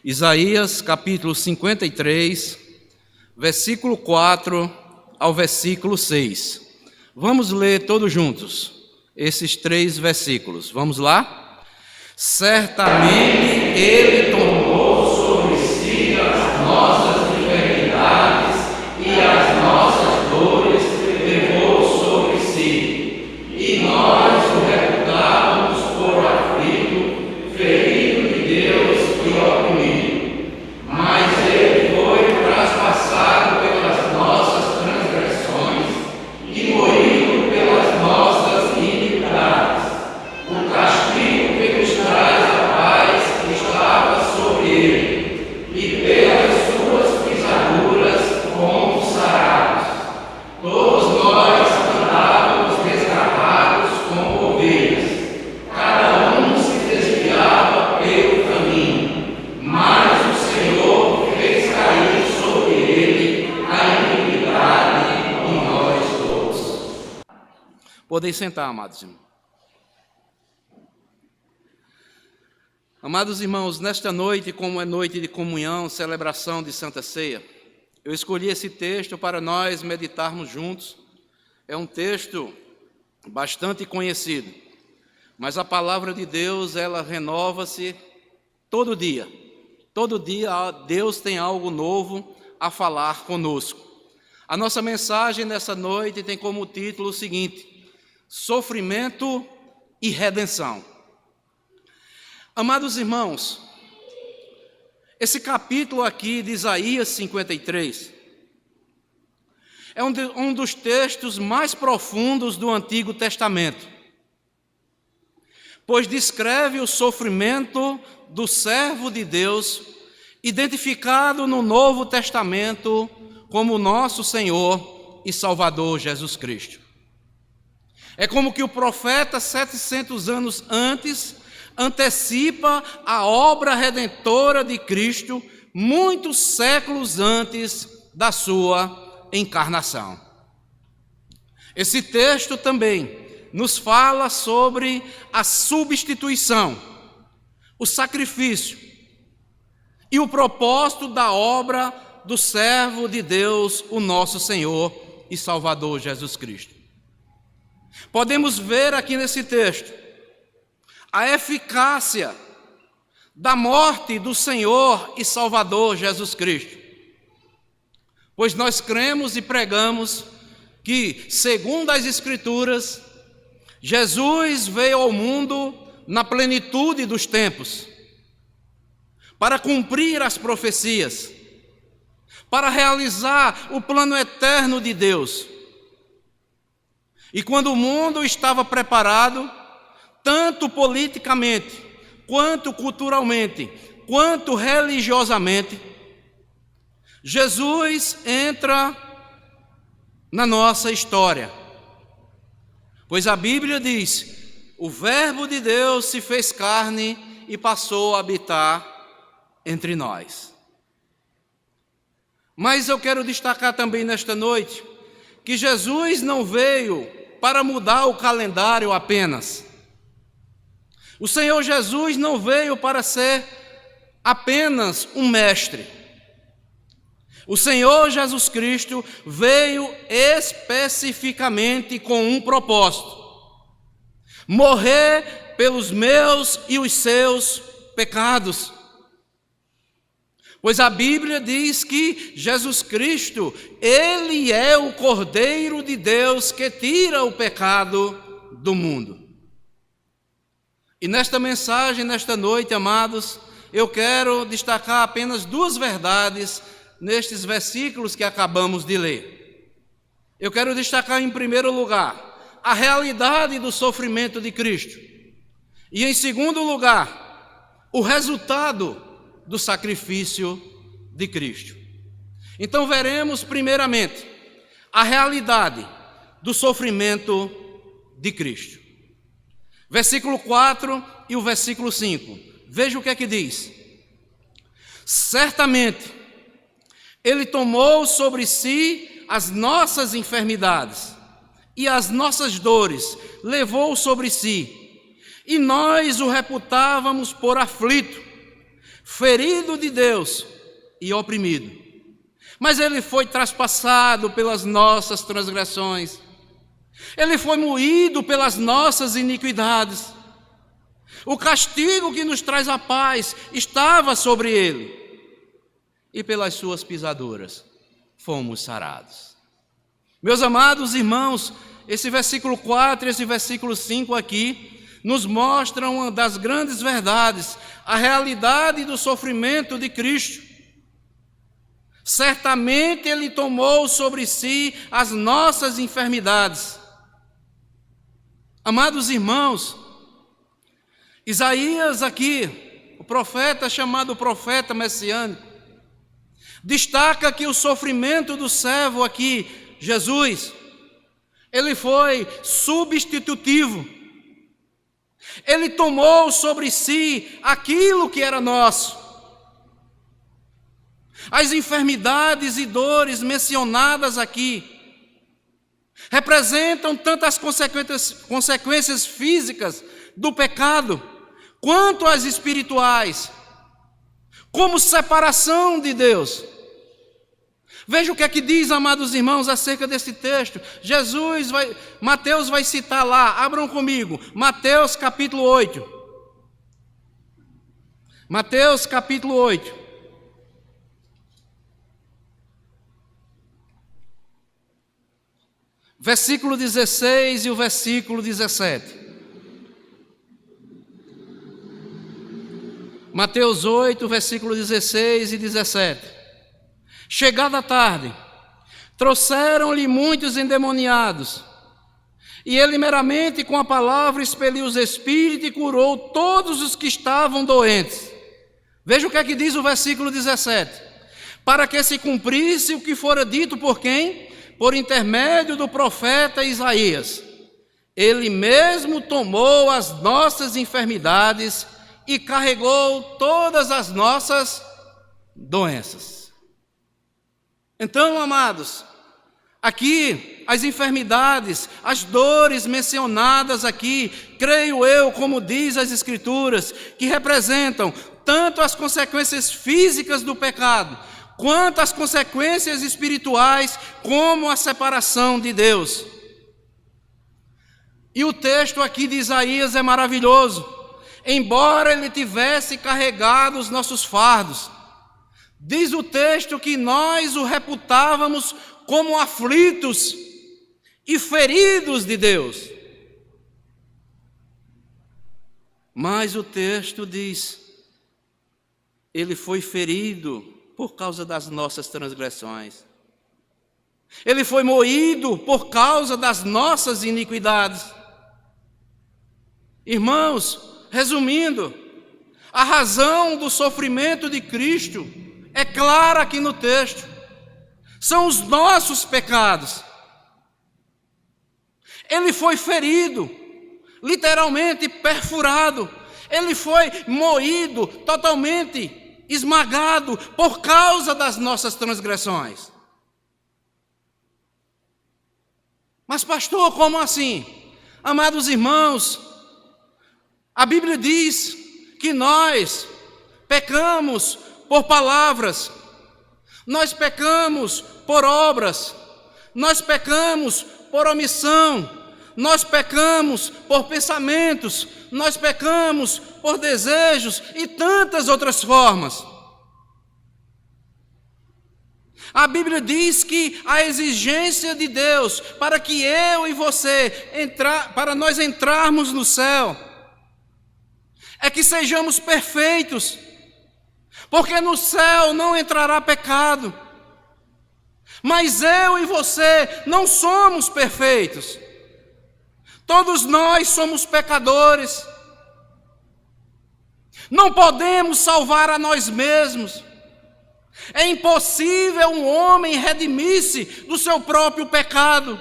Isaías capítulo 53, versículo 4 ao versículo 6. Vamos ler todos juntos esses 3 versículos. Vamos lá? Certamente Ele tomou sobre si as nossas enfermidades e as nossas dores levou sobre si, e nós o reputávamos por aflito, ferido de Deus e oprimido. Mas Ele foi traspassado pelas nossas transgressões e moído pelas nossas iniquidades. O castigo que nos traz a paz estava sobre Ele, e pelas suas pisaduras fomos sarados. Todos nós andávamos desgarrados como ovelhas, cada um se desviava pelo caminho, mas o Senhor fez cair sobre ele a iniquidade de nós todos. Podem sentar, amados irmãos. Amados irmãos, nesta noite, como é noite de comunhão, celebração de Santa Ceia, eu escolhi esse texto para nós meditarmos juntos. É um texto bastante conhecido, mas a palavra de Deus, ela renova-se todo dia. Todo dia Deus tem algo novo a falar conosco. A nossa mensagem nessa noite tem como título o seguinte: sofrimento e redenção. Amados irmãos, esse capítulo aqui de Isaías 53 é um dos textos mais profundos do Antigo Testamento, pois descreve o sofrimento do servo de Deus, identificado no Novo Testamento como nosso Senhor e Salvador Jesus Cristo. É como que o profeta, 700 anos antes, antecipa a obra redentora de Cristo, muitos séculos antes da sua encarnação. Esse texto também nos fala sobre a substituição, o sacrifício e o propósito da obra do servo de Deus, o nosso Senhor e Salvador Jesus Cristo. Podemos ver aqui nesse texto a eficácia da morte do Senhor e Salvador Jesus Cristo, pois nós cremos e pregamos que, segundo as Escrituras, Jesus veio ao mundo na plenitude dos tempos, para cumprir as profecias, para realizar o plano eterno de Deus. E quando o mundo estava preparado, tanto politicamente, quanto culturalmente, quanto religiosamente, Jesus entra na nossa história. Pois a Bíblia diz: o Verbo de Deus se fez carne e passou a habitar entre nós. Mas eu quero destacar também nesta noite que Jesus não veio para mudar o calendário apenas. O Senhor Jesus não veio para ser apenas um mestre. O Senhor Jesus Cristo veio especificamente com um propósito: morrer pelos meus e os seus pecados. Pois a Bíblia diz que Jesus Cristo, Ele é o Cordeiro de Deus que tira o pecado do mundo. E nesta mensagem, nesta noite, amados, eu quero destacar apenas 2 verdades nestes versículos que acabamos de ler. Eu quero destacar, em primeiro lugar, a realidade do sofrimento de Cristo. E, em segundo lugar, o resultado do sacrifício de Cristo. Então, veremos, primeiramente, a realidade do sofrimento de Cristo. Versículo 4 e o versículo 5. Veja o que é que diz: certamente Ele tomou sobre si as nossas enfermidades e as nossas dores levou sobre si, e nós o reputávamos por aflito, ferido de Deus e oprimido. Mas ele foi traspassado pelas nossas transgressões. Ele foi moído pelas nossas iniquidades. O castigo que nos traz a paz estava sobre ele. E pelas suas pisaduras fomos sarados. Meus amados irmãos, esse versículo 4 e esse versículo 5 aqui nos mostram uma das grandes verdades, a realidade do sofrimento de Cristo. Certamente Ele tomou sobre si as nossas enfermidades. Amados irmãos, Isaías aqui, o profeta chamado profeta messiânico, destaca que o sofrimento do servo aqui, Jesus, ele foi substitutivo. Ele tomou sobre si aquilo que era nosso. As enfermidades e dores mencionadas aqui representam tantas consequências físicas do pecado, quanto as espirituais, como separação de Deus. Veja o que é que diz, amados irmãos, acerca desse texto. Mateus vai citar lá, abram comigo, Mateus capítulo 8. Mateus capítulo 8. Versículo 16 e o versículo 17. Mateus 8, versículo 16 e 17. Chegada a tarde, trouxeram-lhe muitos endemoniados, e ele meramente com a palavra expeliu os espíritos e curou todos os que estavam doentes. Veja o que é que diz o versículo 17. Para que se cumprisse o que fora dito por quem? Por intermédio do profeta Isaías. Ele mesmo tomou as nossas enfermidades e carregou todas as nossas doenças. Então, amados, aqui as enfermidades, as dores mencionadas aqui, creio eu, como diz as Escrituras, que representam tanto as consequências físicas do pecado, quanto as consequências espirituais, como a separação de Deus. E o texto aqui de Isaías é maravilhoso. Embora ele tivesse carregado os nossos fardos, diz o texto que nós o reputávamos como aflitos e feridos de Deus. Mas o texto diz, ele foi ferido por causa das nossas transgressões. Ele foi moído por causa das nossas iniquidades. Irmãos, resumindo, a razão do sofrimento de Cristo é clara aqui no texto. São os nossos pecados. Ele foi ferido, literalmente perfurado. Ele foi moído, totalmente esmagado por causa das nossas transgressões. Mas pastor, como assim? Amados irmãos, a Bíblia diz que nós pecamos por palavras, nós pecamos por obras, nós pecamos por omissão, nós pecamos por pensamentos, nós pecamos por desejos e tantas outras formas. A Bíblia diz que a exigência de Deus para que eu e você, para nós entrarmos no céu, é que sejamos perfeitos, porque no céu não entrará pecado. Mas eu e você não somos perfeitos. Todos nós somos pecadores. Não podemos salvar a nós mesmos. É impossível um homem redimir-se do seu próprio pecado.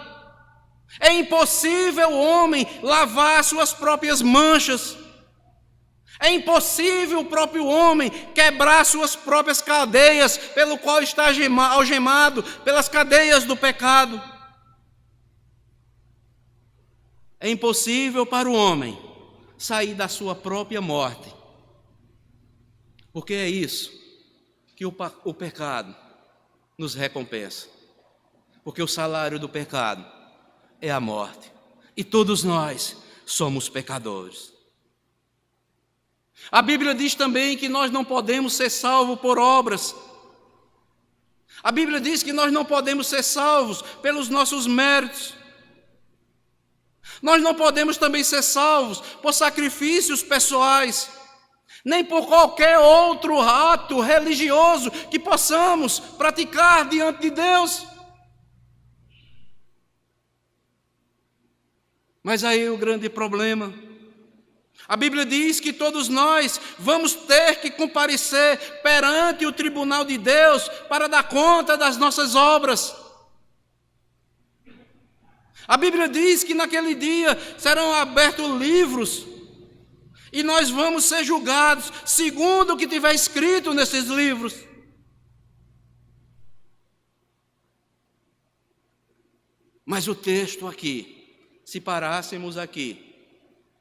É impossível o homem lavar suas próprias manchas. É impossível o próprio homem quebrar suas próprias cadeias, pelo qual está algemado pelas cadeias do pecado. É impossível para o homem sair da sua própria morte, Porque é isso que o pecado nos recompensa. Porque o salário do pecado é a morte. E todos nós somos pecadores. A Bíblia diz também que nós não podemos ser salvos por obras. A Bíblia diz que nós não podemos ser salvos pelos nossos méritos. Nós não podemos também ser salvos por sacrifícios pessoais, nem por qualquer outro ato religioso que possamos praticar diante de Deus. Mas aí o grande problema, a Bíblia diz que todos nós vamos ter que comparecer perante o tribunal de Deus para dar conta das nossas obras. A Bíblia diz que naquele dia serão abertos livros e nós vamos ser julgados segundo o que tiver escrito nesses livros. Mas o texto aqui, se parássemos aqui,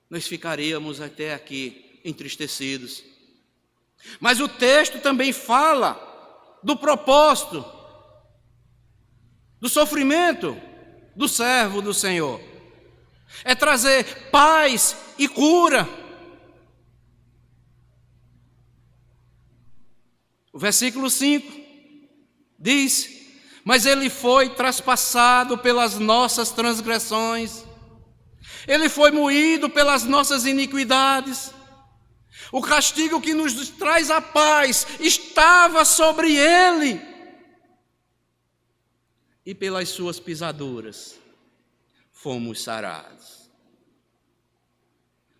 nós ficaríamos até aqui entristecidos. Mas o texto também fala do propósito, do sofrimento do servo do Senhor. É trazer paz e cura. O versículo 5 diz: mas ele foi traspassado pelas nossas transgressões, ele foi moído pelas nossas iniquidades. O castigo que nos traz a paz estava sobre ele, e pelas suas pisaduras fomos sarados.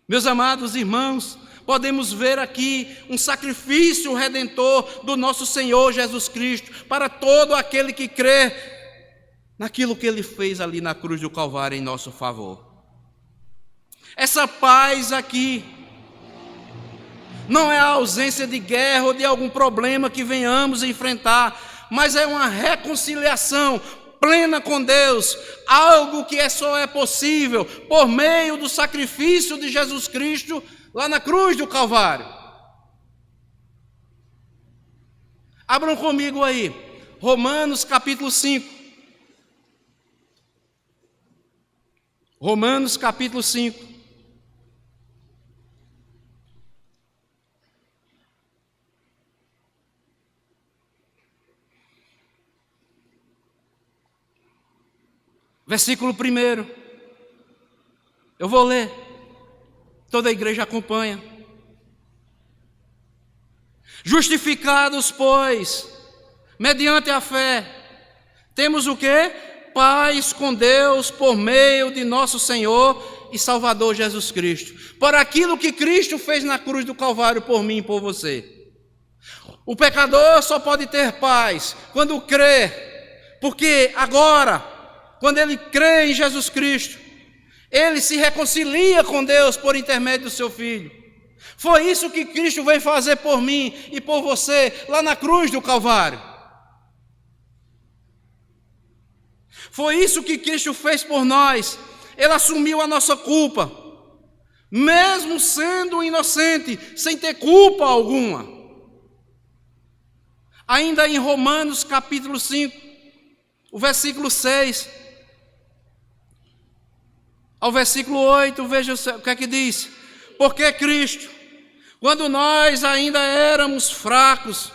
Meus amados irmãos, podemos ver aqui um sacrifício redentor do nosso Senhor Jesus Cristo para todo aquele que crê naquilo que Ele fez ali na cruz do Calvário em nosso favor. Essa paz aqui não é a ausência de guerra ou de algum problema que venhamos enfrentar, mas é uma reconciliação plena com Deus, algo que só é possível por meio do sacrifício de Jesus Cristo lá na cruz do Calvário. Abram comigo aí, Romanos capítulo 5. Romanos capítulo 5. Versículo 1. Eu vou ler. Toda a igreja acompanha. Justificados, pois, mediante a fé, temos o quê? Paz com Deus por meio de nosso Senhor e Salvador Jesus Cristo. Por aquilo que Cristo fez na cruz do Calvário por mim e por você. O pecador só pode ter paz quando crê, porque agora, quando ele crê em Jesus Cristo, ele se reconcilia com Deus por intermédio do seu Filho. Foi isso que Cristo veio fazer por mim e por você lá na cruz do Calvário. Foi isso que Cristo fez por nós. Ele assumiu a nossa culpa, mesmo sendo inocente, sem ter culpa alguma. Ainda em Romanos capítulo 5, o versículo 6 ao versículo 8, veja o que é que diz. Porque Cristo, quando nós ainda éramos fracos,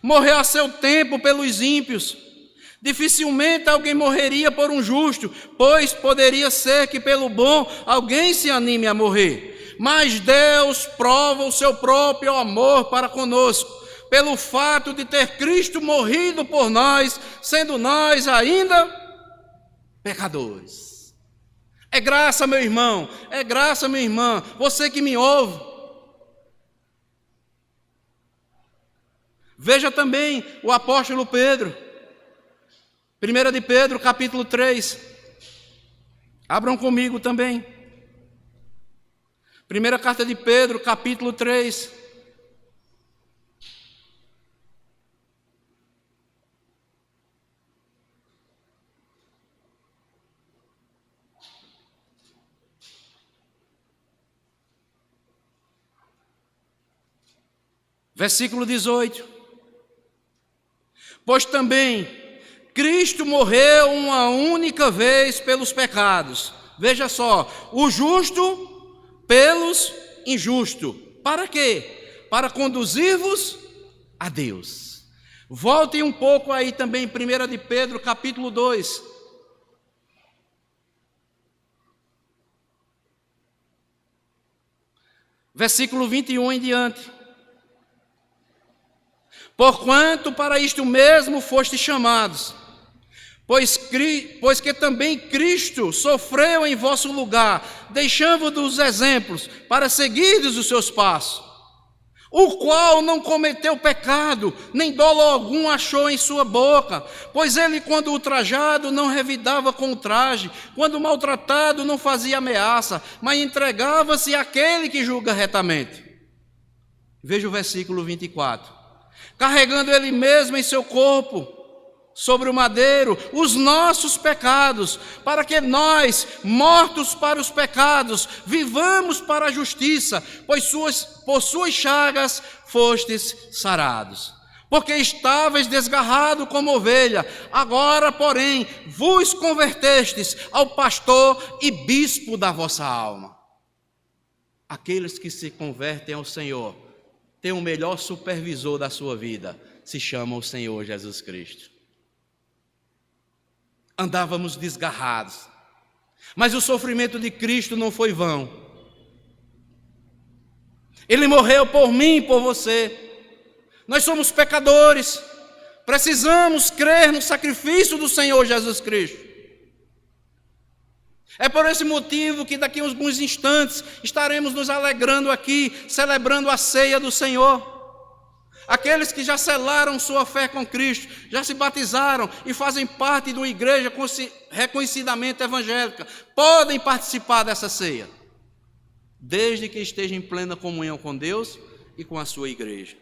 morreu a seu tempo pelos ímpios. Dificilmente alguém morreria por um justo, pois poderia ser que pelo bom alguém se anime a morrer. Mas Deus prova o seu próprio amor para conosco, pelo fato de ter Cristo morrido por nós, sendo nós ainda pecadores. É graça, meu irmão, é graça, minha irmã, você que me ouve. Veja também o apóstolo Pedro, 1 de Pedro, capítulo 3. Abram comigo também. Primeira carta de Pedro, capítulo 3. Versículo 18. Pois também Cristo morreu uma única vez pelos pecados. Veja só, o justo pelos injustos. Para quê? Para conduzir-vos a Deus. Voltem um pouco aí também em 1 de Pedro, capítulo 2. Versículo 21 em diante. Porquanto para isto mesmo fostes chamados, pois que também Cristo sofreu em vosso lugar, deixando-vos exemplos para seguirdes os seus passos, o qual não cometeu pecado, nem dolo algum achou em sua boca, pois ele, quando ultrajado, não revidava com ultraje, quando maltratado, não fazia ameaça, mas entregava-se àquele que julga retamente. Veja o versículo 24. Carregando ele mesmo em seu corpo, sobre o madeiro, os nossos pecados, para que nós, mortos para os pecados, vivamos para a justiça, pois por suas chagas fostes sarados. Porque estavais desgarrado como ovelha, agora, porém, vos convertestes ao pastor e bispo da vossa alma. Aqueles que se convertem ao Senhor têm o melhor supervisor da sua vida, se chama o Senhor Jesus Cristo. Andávamos desgarrados, mas o sofrimento de Cristo não foi vão. Ele morreu por mim e por você. Nós somos pecadores, precisamos crer no sacrifício do Senhor Jesus Cristo. É por esse motivo que daqui a alguns instantes estaremos nos alegrando aqui, celebrando a ceia do Senhor. Aqueles que já selaram sua fé com Cristo, já se batizaram e fazem parte de uma igreja reconhecidamente evangélica, podem participar dessa ceia, desde que estejam em plena comunhão com Deus e com a sua igreja.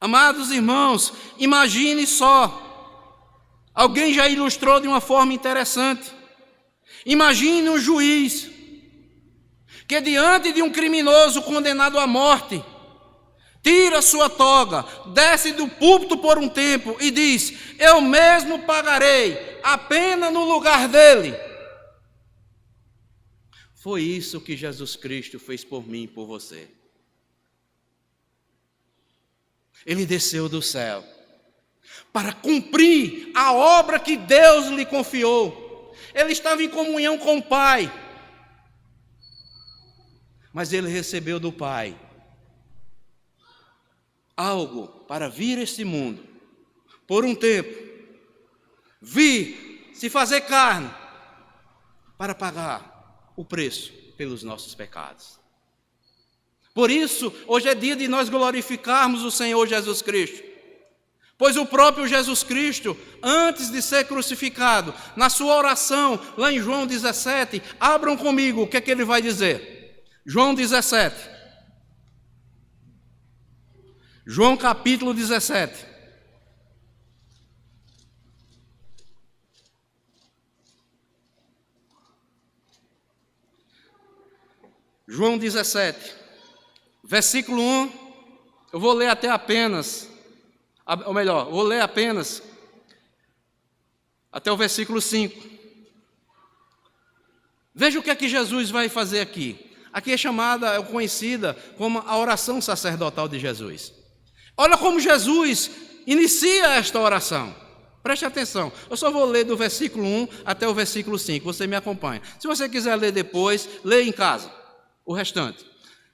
Amados irmãos, imagine só, alguém já ilustrou de uma forma interessante. Imagine um juiz que diante de um criminoso condenado à morte, tira sua toga, desce do púlpito por um tempo e diz: eu mesmo pagarei a pena no lugar dele. Foi isso que Jesus Cristo fez por mim e por você. Ele desceu do céu para cumprir a obra que Deus lhe confiou. Ele estava em comunhão com o Pai, mas ele recebeu do Pai algo para vir a este mundo, por um tempo, vir se fazer carne, para pagar o preço pelos nossos pecados. Por isso, hoje é dia de nós glorificarmos o Senhor Jesus Cristo. Pois o próprio Jesus Cristo, antes de ser crucificado, na sua oração, lá em João 17, abram comigo o que é que ele vai dizer. João 17. João capítulo 17. João 17, versículo 1, eu vou ler até apenas... ou melhor, vou ler apenas até o versículo 5. Veja o que é que Jesus vai fazer aqui. Aqui é conhecida como a oração sacerdotal de Jesus. Olha como Jesus inicia esta oração. Preste atenção, eu só vou ler do versículo 1 até o versículo 5, você me acompanha. Se você quiser ler depois, leia em casa o restante.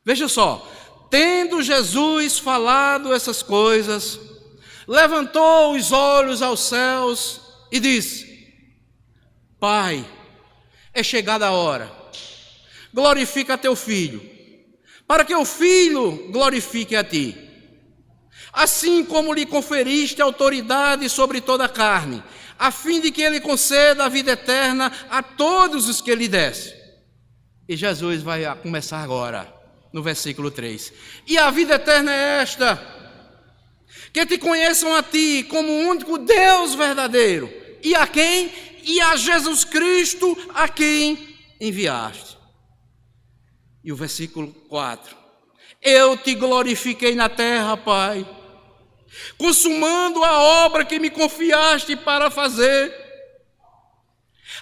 Veja só, tendo Jesus falado essas coisas, levantou os olhos aos céus e disse: Pai, é chegada a hora, glorifica teu Filho, para que o Filho glorifique a ti, assim como lhe conferiste autoridade sobre toda a carne, a fim de que ele conceda a vida eterna a todos os que lhe desse. E Jesus vai começar agora, no versículo 3. E a vida eterna é esta: que te conheçam a ti como o único Deus verdadeiro, e a quem? E a Jesus Cristo, a quem enviaste. E o versículo 4: Eu te glorifiquei na terra, Pai, consumando a obra que me confiaste para fazer.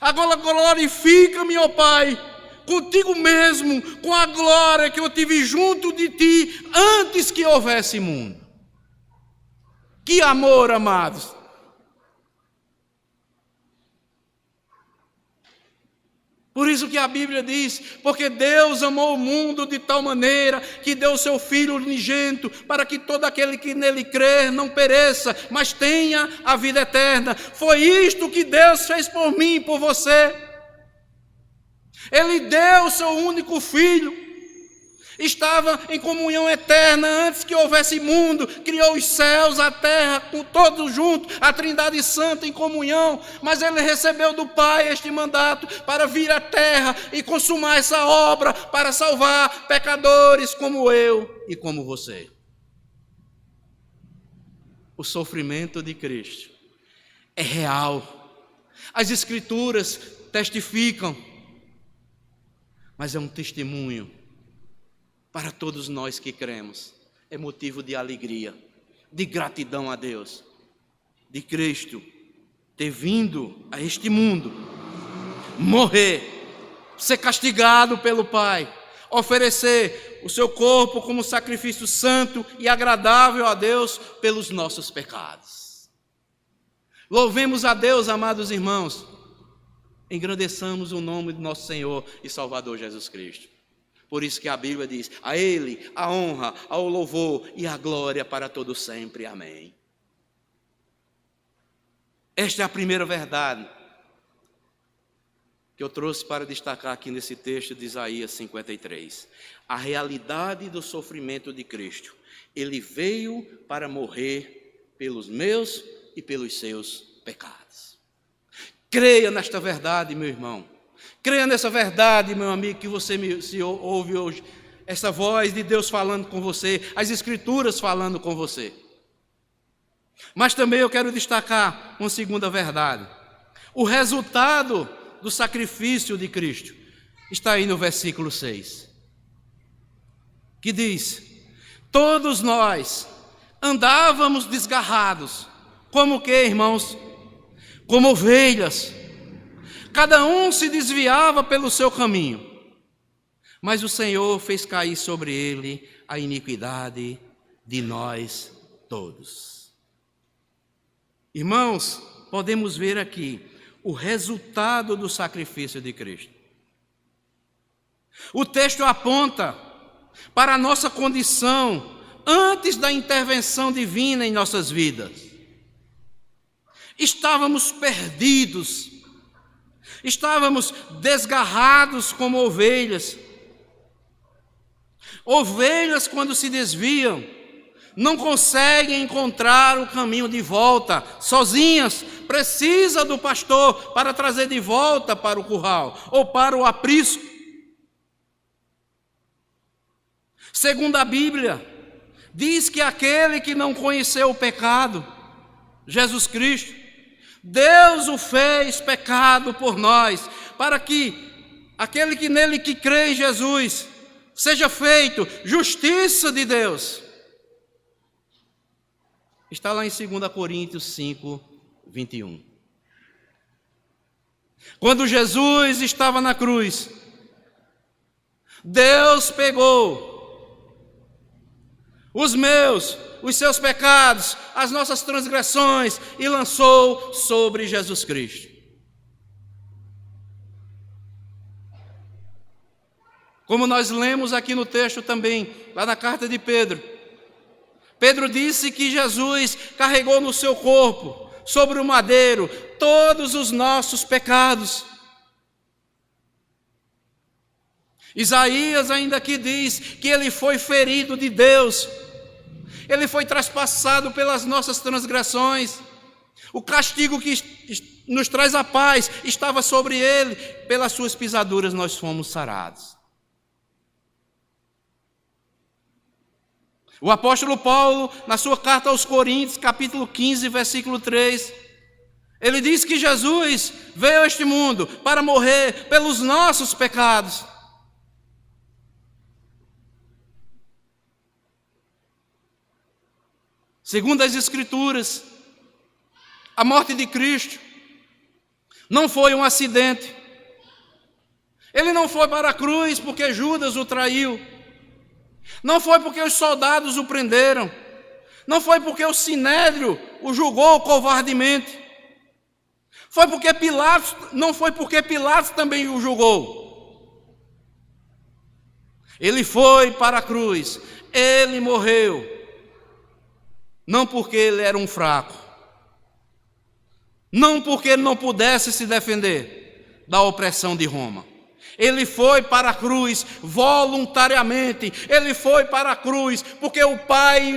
Agora glorifica-me, ó Pai, contigo mesmo, com a glória que eu tive junto de ti antes que houvesse mundo. Que amor, amados! Por isso que a Bíblia diz, porque Deus amou o mundo de tal maneira que deu o seu Filho unigênito para que todo aquele que nele crer não pereça, mas tenha a vida eterna. Foi isto que Deus fez por mim e por você. Ele deu o seu único Filho, estava em comunhão eterna antes que houvesse mundo, criou os céus, a terra, com todos juntos, a Trindade Santa em comunhão, mas ele recebeu do Pai este mandato para vir à terra e consumar essa obra para salvar pecadores como eu e como você. O sofrimento de Cristo é real, as Escrituras testificam, mas é um testemunho para todos nós que cremos. É motivo de alegria, de gratidão a Deus, de Cristo ter vindo a este mundo, morrer, ser castigado pelo Pai, oferecer o seu corpo como sacrifício santo e agradável a Deus pelos nossos pecados. Louvemos a Deus, amados irmãos, engrandeçamos o nome do nosso Senhor e Salvador Jesus Cristo. Por isso que a Bíblia diz, a Ele a honra, ao louvor e a glória para todo sempre. Amém. Esta é a primeira verdade que eu trouxe para destacar aqui nesse texto de Isaías 53. A realidade do sofrimento de Cristo. Ele veio para morrer pelos meus e pelos seus pecados. Creia nesta verdade, meu irmão. Creia nessa verdade, meu amigo, que você se ouve hoje. Essa voz de Deus falando com você, as Escrituras falando com você. Mas também eu quero destacar uma segunda verdade. O resultado do sacrifício de Cristo está aí no versículo 6. Que diz, todos nós andávamos desgarrados. Como que, irmãos? Como ovelhas. Cada um se desviava pelo seu caminho, mas o Senhor fez cair sobre ele a iniquidade de nós todos. Irmãos, podemos ver aqui o resultado do sacrifício de Cristo. O texto aponta para a nossa condição antes da intervenção divina em nossas vidas. Estávamos perdidos. Estávamos desgarrados como ovelhas. Ovelhas, quando se desviam, não conseguem encontrar o caminho de volta sozinhas. Precisa do pastor para trazer de volta para o curral ou para o aprisco. Segundo a Bíblia, diz que aquele que não conheceu o pecado, Jesus Cristo, Deus o fez pecado por nós, para que aquele que nele que crê em Jesus seja feito justiça de Deus. Está lá em 2 Coríntios 5, 21. Quando Jesus estava na cruz, Deus pegou os seus pecados, as nossas transgressões e lançou sobre Jesus Cristo. Como nós lemos aqui no texto também, lá na carta de Pedro, Pedro disse que Jesus carregou no seu corpo, sobre o madeiro, todos os nossos pecados. Isaías ainda aqui diz que ele foi ferido de Deus, ele foi traspassado pelas nossas transgressões, o castigo que nos traz a paz estava sobre ele, pelas suas pisaduras nós fomos sarados. O apóstolo Paulo, na sua carta aos Coríntios, capítulo 15, versículo 3, ele diz que Jesus veio a este mundo para morrer pelos nossos pecados. Segundo as Escrituras, a morte de Cristo não foi um acidente. Ele não foi para a cruz porque Judas o traiu. Não foi porque os soldados o prenderam. Não foi porque o sinédrio o julgou covardemente. Não foi porque Pilatos também o julgou. Ele foi para a cruz. Ele morreu. Não porque ele era um fraco. Não porque ele não pudesse se defender da opressão de Roma. Ele foi para a cruz voluntariamente. Ele foi para a cruz porque o Pai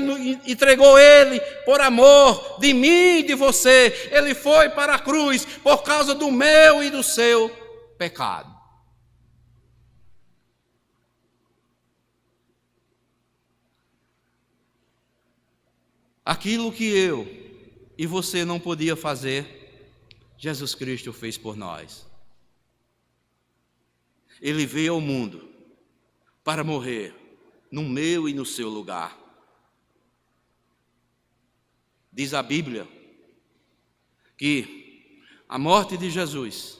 entregou ele por amor de mim e de você. Ele foi para a cruz por causa do meu e do seu pecado. Aquilo que eu e você não podia fazer, Jesus Cristo fez por nós. Ele veio ao mundo para morrer no meu e no seu lugar. Diz a Bíblia que a morte de Jesus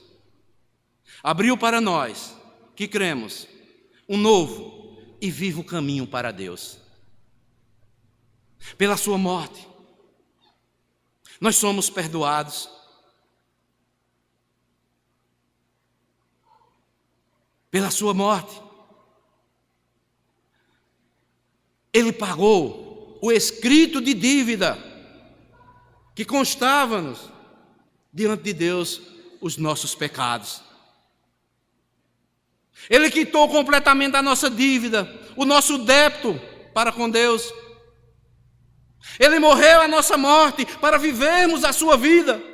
abriu para nós, que cremos, um novo e vivo caminho para Deus. Pela sua morte, nós somos perdoados. Pela sua morte, ele pagou o escrito de dívida que constava-nos diante de Deus os nossos pecados. Ele quitou completamente a nossa dívida, o nosso débito para com Deus. Ele morreu a nossa morte para vivermos a sua vida.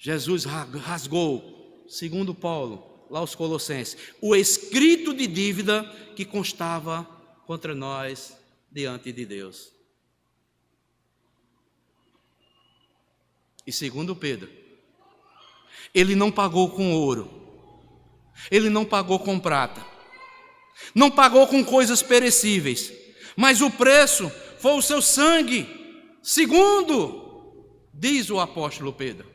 Jesus rasgou, segundo Paulo, lá aos Colossenses, o escrito de dívida que constava contra nós diante de Deus. E segundo Pedro, ele não pagou com ouro, ele não pagou com prata, não pagou com coisas perecíveis, mas o preço foi o seu sangue, segundo diz o apóstolo Pedro.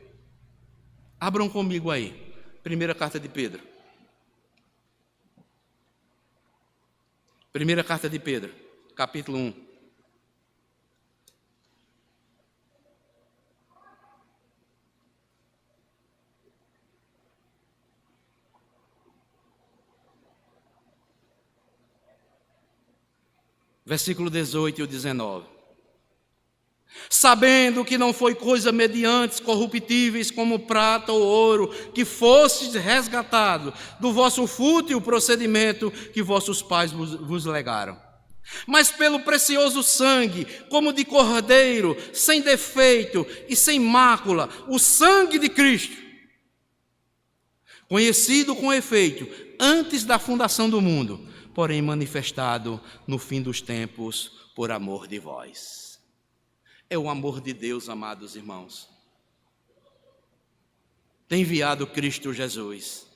Abram comigo aí, primeira carta de Pedro. Primeira carta de Pedro, capítulo 1. Versículo 18 e 19. Sabendo que não foi coisa mediante corruptíveis como prata ou ouro, que fostes resgatado do vosso fútil procedimento que vossos pais vos legaram, mas pelo precioso sangue, como de cordeiro, sem defeito e sem mácula, o sangue de Cristo, conhecido com efeito antes da fundação do mundo, porém manifestado no fim dos tempos por amor de vós. É o amor de Deus, amados irmãos. Tem enviado Cristo Jesus.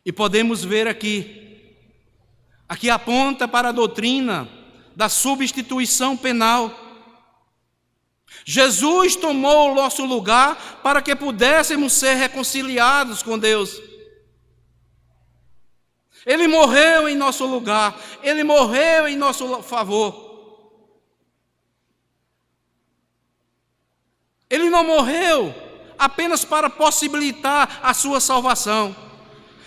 E podemos ver aqui aponta para a doutrina da substituição penal. Jesus tomou o nosso lugar para que pudéssemos ser reconciliados com Deus. Ele morreu em nosso lugar, ele morreu em nosso favor. Ele não morreu apenas para possibilitar a sua salvação,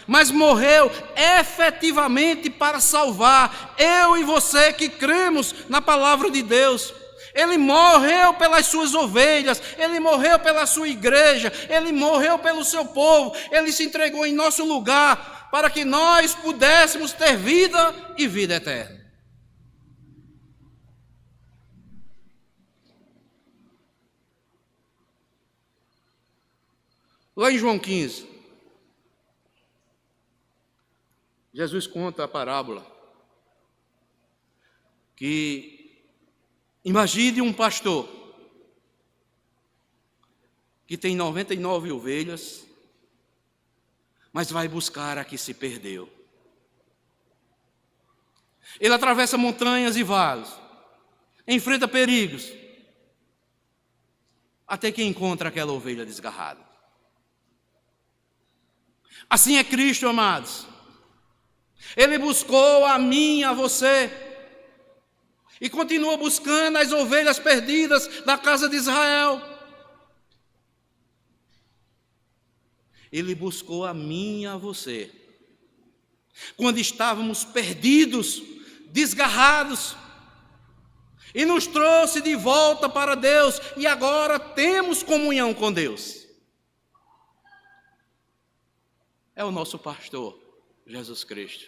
mas morreu efetivamente para salvar eu e você que cremos na palavra de Deus. Ele morreu pelas suas ovelhas, ele morreu pela sua igreja, ele morreu pelo seu povo, ele se entregou em nosso lugar para que nós pudéssemos ter vida e vida eterna. Lá em João 15, Jesus conta a parábola que imagine um pastor que tem 99 ovelhas, mas vai buscar a que se perdeu. Ele atravessa montanhas e vales, enfrenta perigos, até que encontra aquela ovelha desgarrada. Assim é Cristo, amados. Ele buscou a mim, a você, e continua buscando as ovelhas perdidas da casa de Israel. Ele buscou a mim e a você, quando estávamos perdidos, desgarrados, e nos trouxe de volta para Deus, e agora temos comunhão com Deus. É o nosso pastor, Jesus Cristo.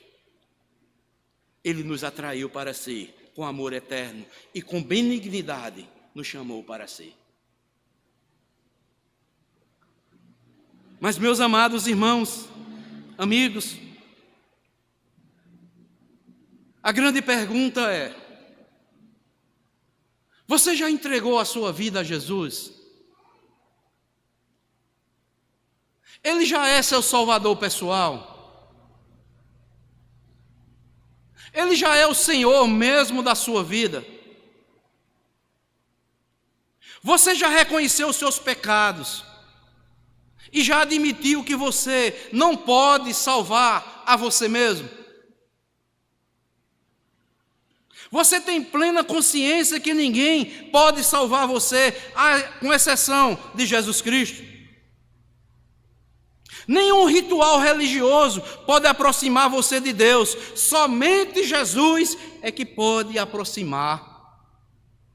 Ele nos atraiu para si com amor eterno e com benignidade nos chamou para si. Mas, meus amados irmãos, amigos, a grande pergunta é: você já entregou a sua vida a Jesus? Ele já é seu salvador pessoal? Ele já é o Senhor mesmo da sua vida? Você já reconheceu os seus pecados e já admitiu que você não pode salvar a você mesmo? Você tem plena consciência que ninguém pode salvar você, com exceção de Jesus Cristo? Nenhum ritual religioso pode aproximar você de Deus. Somente Jesus é que pode aproximar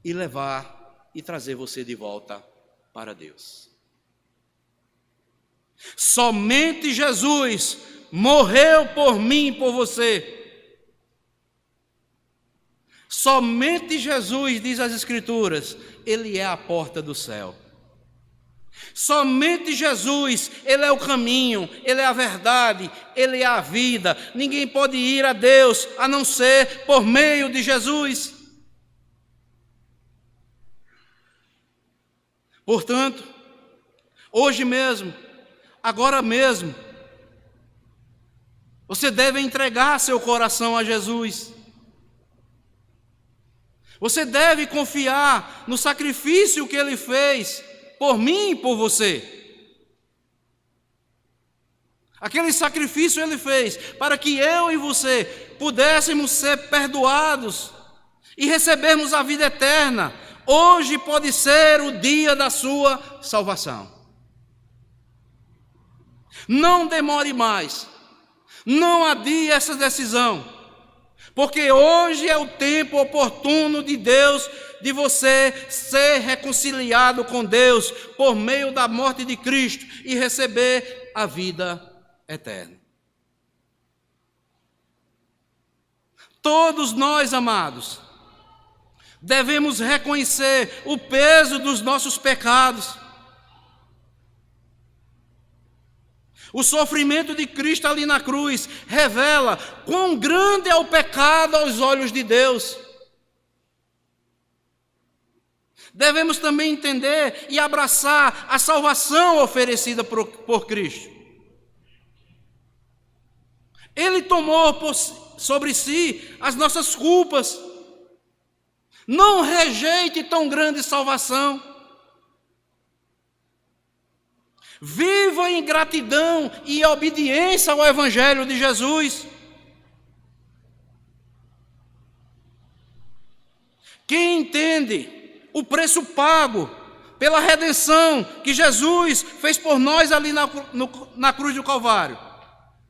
e levar e trazer você de volta para Deus. Somente Jesus morreu por mim e por você. Somente Jesus, diz as Escrituras, Ele é a porta do céu. Somente Jesus, Ele é o caminho, Ele é a verdade, Ele é a vida. Ninguém pode ir a Deus a não ser por meio de Jesus. Portanto, hoje mesmo, agora mesmo, você deve entregar seu coração a Jesus. Você deve confiar no sacrifício que Ele fez por mim e por você. Aquele sacrifício Ele fez para que eu e você pudéssemos ser perdoados e recebermos a vida eterna. Hoje pode ser o dia da sua salvação. Não demore mais. Não adie essa decisão. Porque hoje é o tempo oportuno de Deus, de você ser reconciliado com Deus por meio da morte de Cristo e receber a vida eterna. Todos nós, amados, devemos reconhecer o peso dos nossos pecados. O sofrimento de Cristo ali na cruz revela quão grande é o pecado aos olhos de Deus. Devemos também entender e abraçar a salvação oferecida por Cristo. Ele tomou sobre si as nossas culpas. Não rejeite tão grande salvação. Viva em gratidão e obediência ao Evangelho de Jesus. Quem entende o preço pago pela redenção que Jesus fez por nós ali na cruz do Calvário,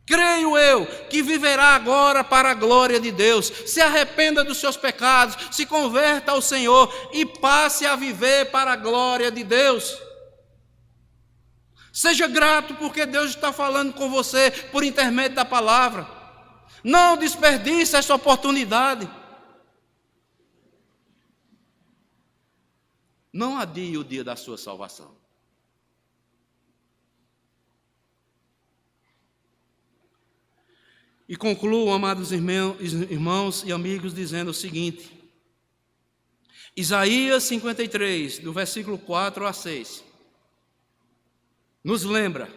creio eu que viverá agora para a glória de Deus. Se arrependa dos seus pecados, se converta ao Senhor e passe a viver para a glória de Deus. Seja grato porque Deus está falando com você por intermédio da palavra. Não desperdice essa oportunidade. Não adie o dia da sua salvação. E concluo, amados irmãos e amigos, dizendo o seguinte: Isaías 53, do versículo 4 a 6, nos lembra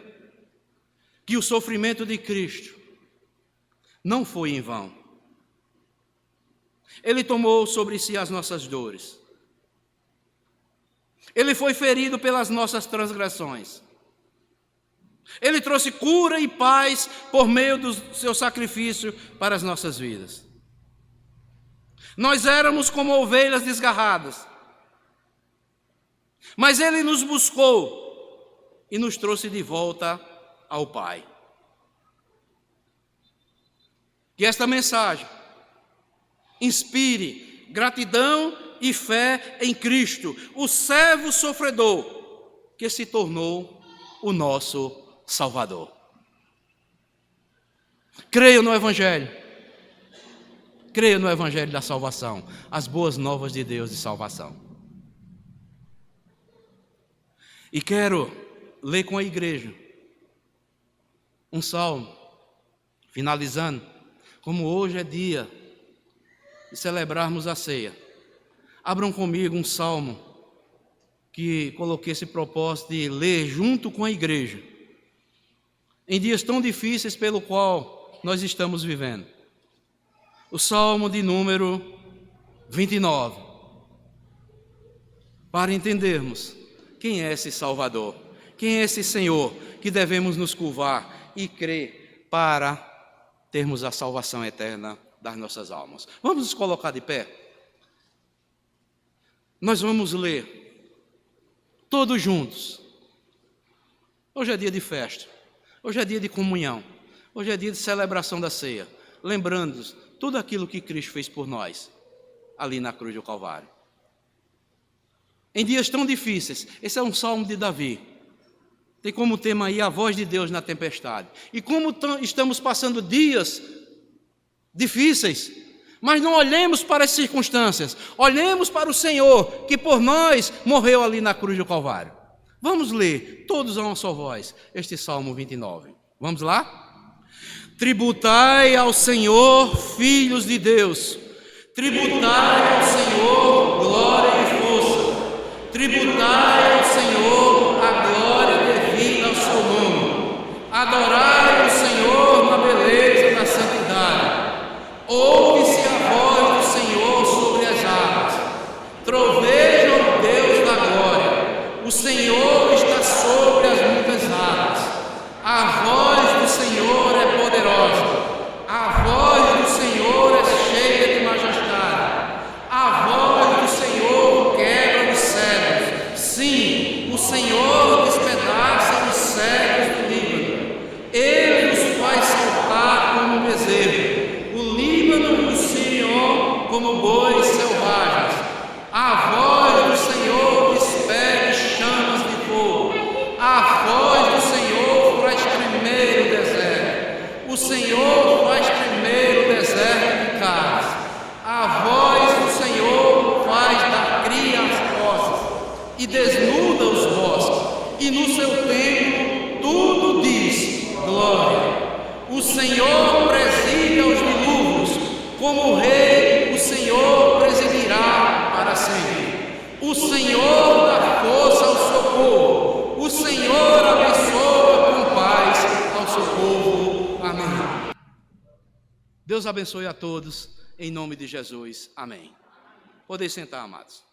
que o sofrimento de Cristo não foi em vão. Ele tomou sobre si as nossas dores. Ele foi ferido pelas nossas transgressões. Ele trouxe cura e paz por meio do seu sacrifício para as nossas vidas. Nós éramos como ovelhas desgarradas, mas Ele nos buscou e nos trouxe de volta ao Pai. Que esta mensagem inspire gratidão e fé em Cristo, o servo sofredor que se tornou o nosso Salvador. Creio no Evangelho. Creio no Evangelho da salvação, as boas novas de Deus de salvação. E quero ler com a igreja um salmo, finalizando, como hoje é dia de celebrarmos a ceia. Abram comigo um salmo que coloquei esse propósito de ler junto com a igreja, em dias tão difíceis pelo qual nós estamos vivendo. O Salmo de número 29, para entendermos quem é esse Salvador, quem é esse Senhor que devemos nos curvar e crer para termos a salvação eterna das nossas almas. Vamos nos colocar de pé? Nós vamos ler todos juntos. Hoje é dia de festa, hoje é dia de comunhão, hoje é dia de celebração da ceia, lembrando-nos tudo aquilo que Cristo fez por nós, ali na cruz do Calvário. Em dias tão difíceis, esse é um salmo de Davi. Tem como tema aí a voz de Deus na tempestade. E como estamos passando dias difíceis, mas não olhemos para as circunstâncias, olhemos para o Senhor, que por nós morreu ali na cruz do Calvário. Vamos ler, todos a uma só voz, este Salmo 29. Vamos lá? Tributai ao Senhor, filhos de Deus, tributai ao Senhor glória e força, tributai ao Senhor a glória devida ao seu nome, adorai o Senhor na beleza da santidade, ouve-se a voz do Senhor sobre as águas, troveja o Deus da glória, o Senhor está sobre as muitas águas, a voz do Senhor é poderosa, a voz do Senhor é cheia de majestade, a voz do Senhor quebra os cedros, sim, o Senhor despedaça os cedros do Líbano, Ele os faz saltar como bezerro, o Líbano e o Sirion como bois selvagens, a voz do Senhor despede chamas de fogo, a voz do Senhor faz tremer o deserto, o Senhor faz tremer o deserto de Cádiz, a voz do Senhor faz dar cria às roças e desnuda os bosques, e no seu tempo tudo diz glória. O Senhor preside aos dilúvios, como Rei o Senhor presidirá para sempre. O Senhor dá força ao seu povo, o Senhor abençoa com paz ao seu povo. Amém. Deus abençoe a todos, em nome de Jesus. Amém. Podem sentar, amados.